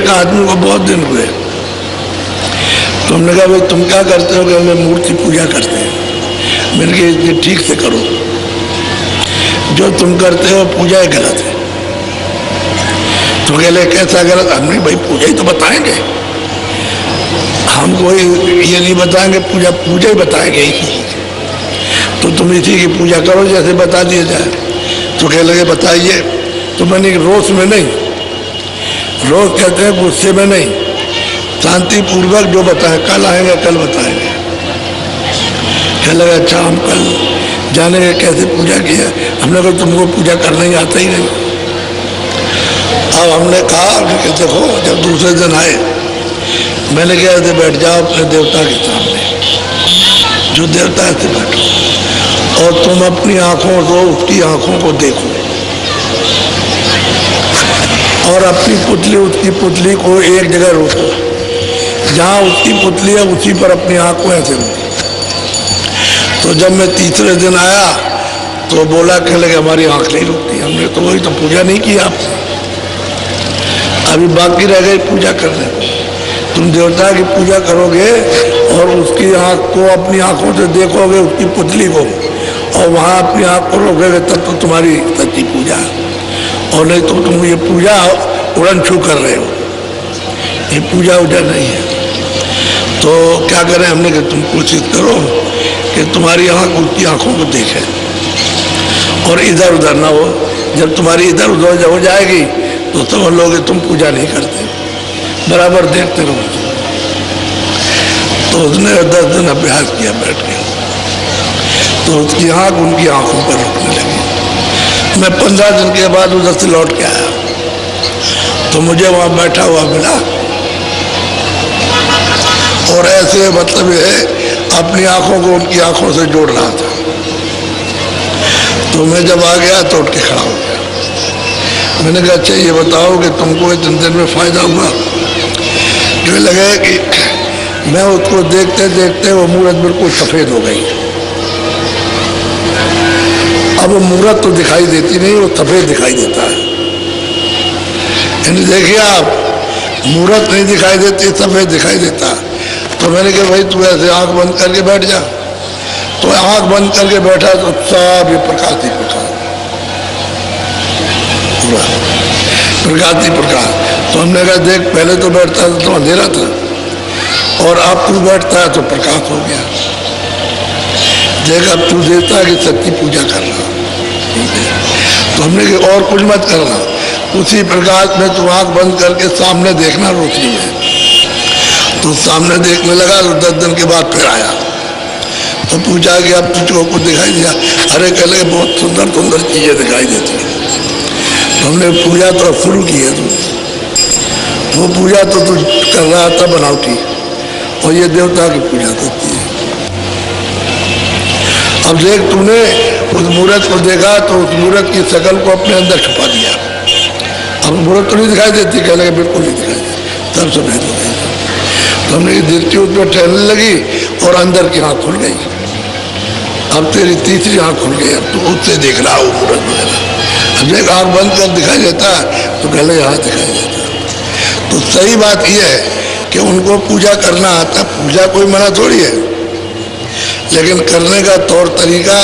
एक आदमी को बहुत दिन हुए, तो हमने कहा भाई तुम क्या करते हो? कि मैं मूर्ति पूजा करते हैं। मैंने कहा ये ठीक से करो, जो तुम करते हो पूजा ही गलत है। तो कहले कैसा गलत? हमने भाई पूजा ही तो बताएंगे, हम कोई ये नहीं बताएंगे, पूजा पूजा ही बताएंगे। तो तुम इसी की पूजा करो जैसे बता दिया जाए। तो कह लगे बताइए। तो मैंने रोष में नहीं, रोष कहते हैं गुस्से में नहीं, शांतिपूर्वक जो बताएं, कल आएंगे कल बताएंगे। कह लगा अच्छा हम कल जानेंगे कैसे पूजा किया। हमने कहा तुमको पूजा करना ही आता ही नहीं। अब हमने कहा कि देखो, जब दूसरे दिन आए मैंने कहा ऐसे बैठ जाओ अपने देवता के सामने, जो देवता है बैठो, और तुम अपनी आंखों को उसकी आंखों को देखो, और अपनी पुतली उसकी पुतली को एक जगह रोको, जहाँ उसकी पुतली है उसी पर अपनी आंख को ऐसे रोको। तो जब मैं तीसरे दिन आया तो बोला कह लगे हमारी आंख नहीं रुकती। हमने तो वही तो पूजा नहीं की आपने, अभी बाकी रह गई पूजा करने। तुम देवता की पूजा करोगे और उसकी आंख को अपनी आंखों से देखोगे, उसकी पुतली को, और वहाँ अपनी आंख को रोकोगे, तब तो तुम्हारी सच्ची पूजा है। और नहीं तो तुम ये पूजा उड़न छू कर रहे हो, ये पूजा उजा नहीं है। तो क्या करें? हमने कहा तुम कोशिश करो कि तुम्हारी आंख उसकी आंखों को देखे और इधर उधर ना हो। जब तुम्हारी इधर उधर हो जाएगी तो समझ लोगे तुम पूजा नहीं करते, बराबर देखते रहो। तो उसने 10 दिन अभ्यास किया बैठ के, तो उसकी आंख उनकी आंखों पर रुकने लगी। मैं 15 दिन के बाद उधर से लौट के आया तो मुझे वहाँ बैठा हुआ मिला, और ऐसे मतलब ये अपनी आंखों को उनकी आंखों से जोड़ रहा था। तो मैं जब आ गया तो उठ के खड़ा हो गया। मैंने कहा अच्छा ये बताओ कि तुमको इतने दिन में फायदा हुआ? जो लगे कि मैं उसको देखते देखते वो मूरत बिल्कुल सफेद हो गई। अब वो मूरत तो दिखाई देती नहीं, वो सफेद दिखाई देता है। यानी देखिए आप, मूरत नहीं दिखाई देती, सफेद दिखाई देता है। तो मैंने कहा भाई तू ऐसे आंख बंद करके बैठ जा। तो आंख बंद करके बैठा तो सब ये प्रकाश ही प्रकाश, प्रकाश ही प्रकाश। तो हमने कहा देख पहले तो बैठता था तो अंधेरा था, और अब तू बैठता है तो प्रकाश हो गया। देख अब तू देवता की सच्ची पूजा कर रहा। तो हमने कहा और कुछ मत करना, उसी प्रकाश में तू आंख बंद करके सामने देखना रोशनी में। तो सामने देखने लगा तो 10 दिन के बाद फिर आया तो पूछा कि अब तुझको कुछ दिखाई दिया? अरे कह लगे बहुत सुंदर सुंदर चीजें दिखाई देती हैं। तो हमने पूजा तो शुरू की है, तू वो पूजा तो तू कर रहा था बनावटी, और ये देवता की पूजा करती है। अब देख तूने उस मूर्त को देखा तो उस मूर्त की शकल को अपने अंदर छुपा दिया। अब मूर्त तो नहीं दिखाई देती, कह लगे बिल्कुल नहीं दिखाई देती, तब सफेद हो गई। तो हमने दृष्टि उस पर ठहरने लगी और अंदर की आँख खुल गई। अब तेरी तीसरी आँख खुल गई, अब तू उससे देख रहा हो मूर्त वगैरह। अब एक आँख बंद कर दिखाई देता तो कह लगे यहाँ दिखाई देता। तो सही बात यह है कि उनको पूजा करना आता, पूजा कोई मना थोड़ी है, लेकिन करने का तौर तरीका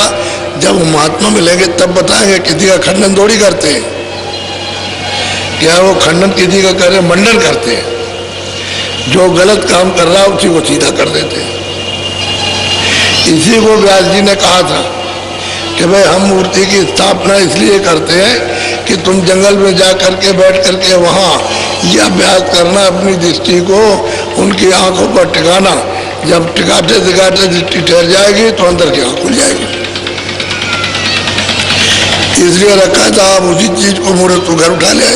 जब महात्मा मिलेंगे तब बताएंगे। किसी का खंडन थोड़ी करते हैं, क्या वो खंडन किसी का करे? मंडन करते हैं। जो गलत काम कर रहा है उसी को सीधा कर देते हैं। इसी को व्यास जी ने कहा था कि भाई हम मूर्ति की स्थापना इसलिए करते हैं कि तुम जंगल में जा करके बैठ करके वहाँ यह अभ्यास करना, अपनी दृष्टि को उनकी आंखों पर टिकाना। जब टिकाते टिकाते दृष्टि ठहर जाएगी तो अंदर की आंख खुल जाएगी। इसलिए रखा था आप उसी चीज को मूर्त को घर उठा ले।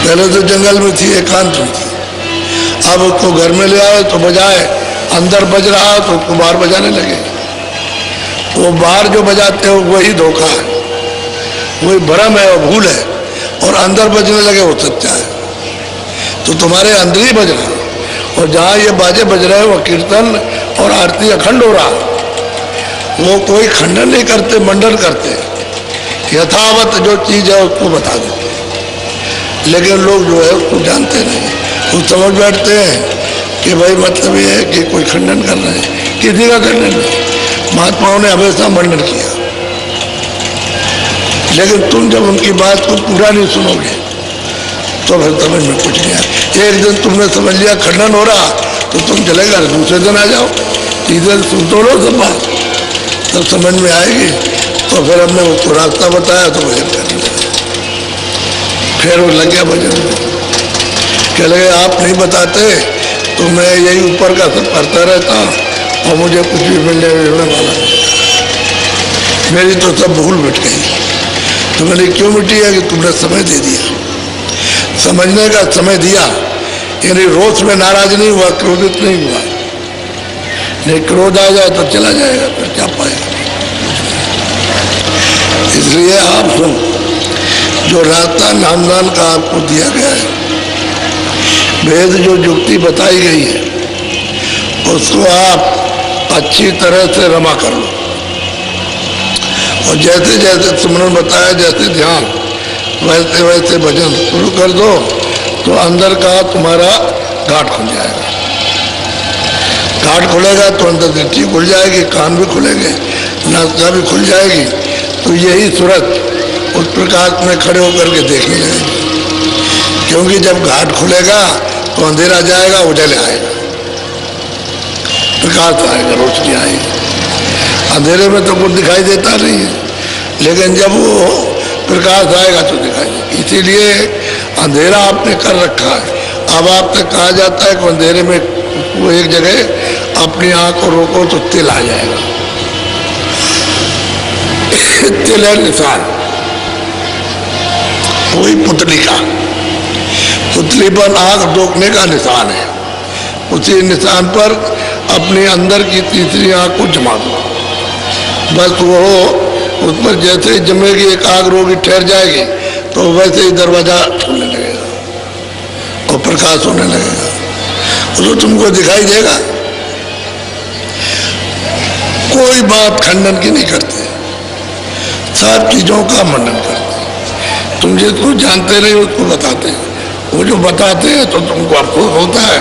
पहले तो जंगल में थी, एकांत में थी, अब उसको घर में ले आए तो बजाए, अंदर बज रहा तो उसको बाहर बजाने लगे। वो बाहर जो बजाते हो वही धोखा है, वही भ्रम है और भूल है, और अंदर बजने लगे वो सच्चा है। तो तुम्हारे अंदर ही बज रहा, और जहाँ ये बाजे बज रहे हैं वो कीर्तन और आरती अखंड हो रहा। वो कोई खंडन नहीं करते, मंडन करते, यथावत जो चीज है उसको बता देते। लेकिन लोग जो है उसको जानते नहीं, वो समझ बैठते हैं कि भाई मतलब ये है कि कोई खंडन कर रहे हैं। किसी का खंडन नहीं, महात्माओं ने हमेशा मंडन किया, लेकिन तुम जब उनकी बात को पूरा नहीं सुनोगे तो फिर समझ में कुछ नहीं आया। एक दिन तुमने समझ लिया खंडन हो रहा तो तुम चले गए, दूसरे दिन आ जाओ, तीसरे दिन सुन तो लो सब बात, तब समझ में आएगी। तो फिर हमने उसको रास्ता बताया तो भजन करने लगे। फिर वो लग गया भजन में, कह लगे आप नहीं बताते तो मैं यही ऊपर का सब करता रहता और मुझे कुछ भी मिलने वाला नहीं, मेरी तो सब भूल मिट गई। तो मैंने क्यों मिटी है कि तुमने समय दे दिया, समझने का समय दिया, यानी रोष में नाराज नहीं हुआ, क्रोधित नहीं हुआ। नहीं, क्रोध आ जाए तो चला जाएगा, फिर क्या पाएगा। इसलिए आप सुन, जो रास्ता नामदान का आपको दिया गया है, वेद जो युक्ति बताई गई है उसको आप अच्छी तरह से रमा कर लो, और जैसे जैसे सुमरन बताया, जैसे ध्यान, वैसे वैसे भजन शुरू कर दो तो अंदर का तुम्हारा घाट खुल जाएगा। घाट खुलेगा तो अंदर दृष्टि खुल जाएगी, कान भी खुलेंगे, नासिका भी खुल जाएगी, तो यही सूरत उस प्रकाश में खड़े होकर के देखने लगेगी। क्योंकि जब घाट खुलेगा तो अंधेरा जाएगा, उजाले आएगा, प्रकाश आएगा, रोशनी आएगी। अंधेरे में तो कुछ दिखाई देता नहीं है, लेकिन जब वो प्रकाश आएगा तो दिखाई देगा। इसीलिए अंधेरा आपने कर रखा है। अब आपसे कहा जाता है कि अंधेरे में वो एक जगह अपनी आंख को रोको तो तिल आ जाएगा। तिल है निशान, वही पुतली का, पुतली पर आंख रोकने का निशान है। उसी निशान पर अपने अंदर की तीसरी आंख को जमा दो, बस वो उस पर जैसे ही जमेगी, एक आग रोगी ठहर जाएगी तो वैसे ही दरवाजा खुलने लगेगा और प्रकाश होने लगेगा, तो तुमको दिखाई देगा। कोई बात खंडन की नहीं करते, सब चीजों का मंडन करते। तुम जिसको जानते नहीं उसको बताते हैं, वो जो बताते हैं तो तुमको अफसोस होता है